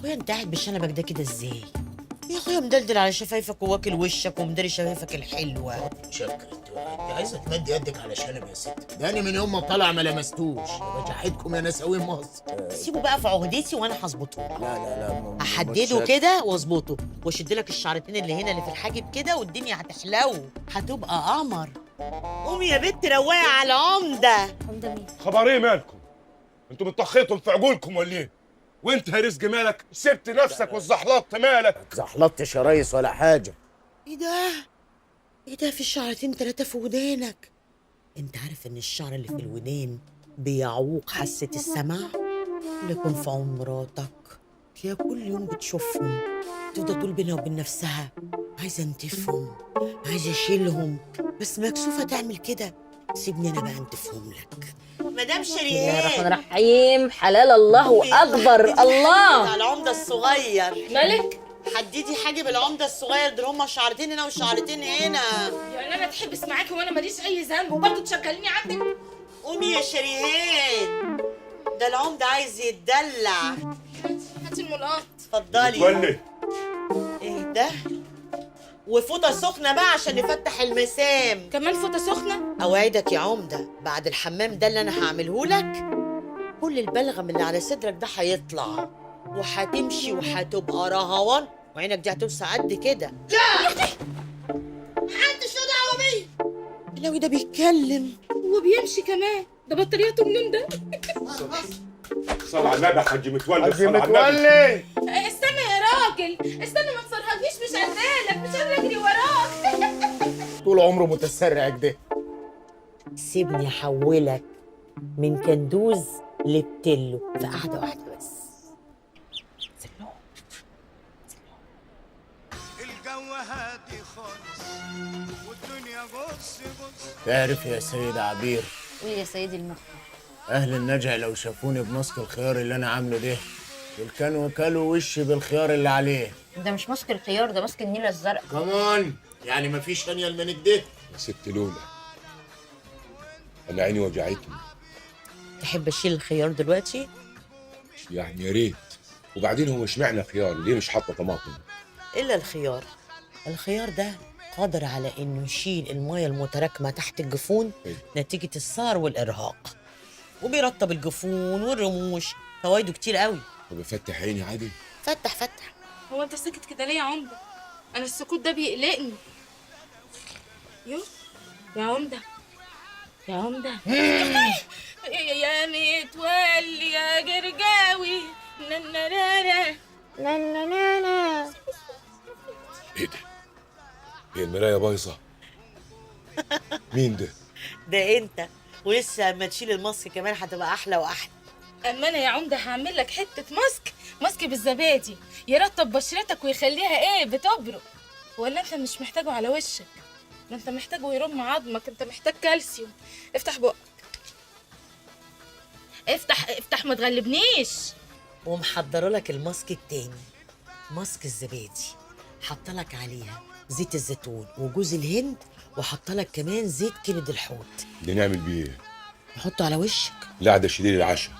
اخويا انت قاعد بالشنبك ده كده ازاي؟ يا اخويا مدلدل على شفايفك وواكل وشك ومداري شفايفك الحلوه. شكرا. انت عايزه تمد يدك على شنب يا ست؟ ده انا من يوم ما طلع ما لمستوش. بجحدكم يا نساوين مصر. سيبه بقى في عهدتي وانا هظبطه. لا احدده كده واظبطه واشد لك الشعرتين اللي هنا اللي في الحاجب كده والدنيا هتحلو، هتبقى قمر. قومي يا بنت روقي على العمده. عمده مين؟ خبر ايه مالكم؟ انتوا متطخيتوا في عجولكم ولا ايه؟ وانت يا رزق مالك؟ سبت نفسك والزحلطت مالك؟ زحلطتش يا ريس ولا حاجه. ايه ده؟ ايه ده؟ في شعرتين 3 في ودانك. انت عارف ان الشعر اللي في الودان بيعوق حاسة السمع؟ لكن في عون مراتك هي كل يوم بتشوفهم تفضل تقول بينها وبين نفسها عايزة انتفهم، عايزة اشيلهم، بس مكسوفة تعمل كده. سيبني انا بقى انتفهم لك. مدام بسم الله الرحمن شريهان، الرحيم. حلال الله اكبر. الله على العمدة الصغير. مالك؟ حددي حاجب العمدة الصغير دول، هما شعرتين هنا وشعرتين هنا. يعني انا تحبس معاكي وانا ماليش اي ذنب وبرضه تشغليني عندك؟ قومي يا شريهان، ده العمدة عايز يتدلع. هاتي الملقط. اتفضلي. تولي ايه ده؟ وفوطة سخنة بقى عشان نفتح المسام. كمان فوطه سخنه؟ اوعدك يا عمدة بعد الحمام ده اللي انا هعمله لك كل البلغم اللي على صدرك ده هيطلع وهتمشي وهتبقى رهوان وعينك دي هتوسع قد كده. لا محدش له دعوة بيا. الهوي ده بيتكلم وبيمشي كمان، ده بطاريته منين ده؟ صل على النبي يا حاج متولي. حاج صل على النبي. متولي. استنى يا راجل، استنى ما تصرهجنيش، مش قدالك، مش قادره اجري وراك. طول عمره متسرع كده. سيبني احولك من كندوز لبتلو في قعدة واحدة بس. الجو هادي خالص والدنيا بص تعرف يا سيد عبير، قول يا سيدي المخ. اهل النجع لو شافوني بماسك الخيار اللي انا عامله ده دول كانوا كلوا وشي بالخيار اللي عليه. ده مش ماسك الخيار، ده ماسك النيله الزرقاء. كمان يعني مفيش انيل من الده. يا ست لولا انا عيني وجعتني. تحب اشيل الخيار دلوقتي؟ يعني يا ريت. وبعدين هو اشمعنى خيار؟ ليه مش حاطه طماطم؟ الا الخيار. الخيار ده قادر على انه يشيل الميه المتراكمه تحت الجفون نتيجه السهر والارهاق، وبيرطب الجفون والرموش. فوائده كتير قوي. وبفتح عيني عادي. فتح فتح. هو انت ساكت كده ليه يا عمده؟ انا السكوت ده بيقلقني. يا عمده، يا عمده. يا متولي يا جرجاوي. نننانا نننانا. ايه ده؟ هي المرايه بايظه؟ مين ده؟ ده انت، ولسه اما تشيل الماسك كمان هتبقى احلى واحلى. اما انا يا عمده هعمل لك حته ماسك بالزبادي يرطب بشرتك ويخليها ايه بتبرق. ولا انت مش محتاجه على وشك؟ ما انت محتاجه يرم عظمك، انت محتاج كالسيوم. افتح بقك، افتح ما تغلبنيش. ومحضره لك الماسك التاني، ماسك الزبادي. حاطه لك عليها زيت الزيتون وجوز الهند، وحاطه لك كمان زيت كبد الحوت. ده نعمل بيه ايه؟ نحطه على وشك. لا ده شديد العشاء.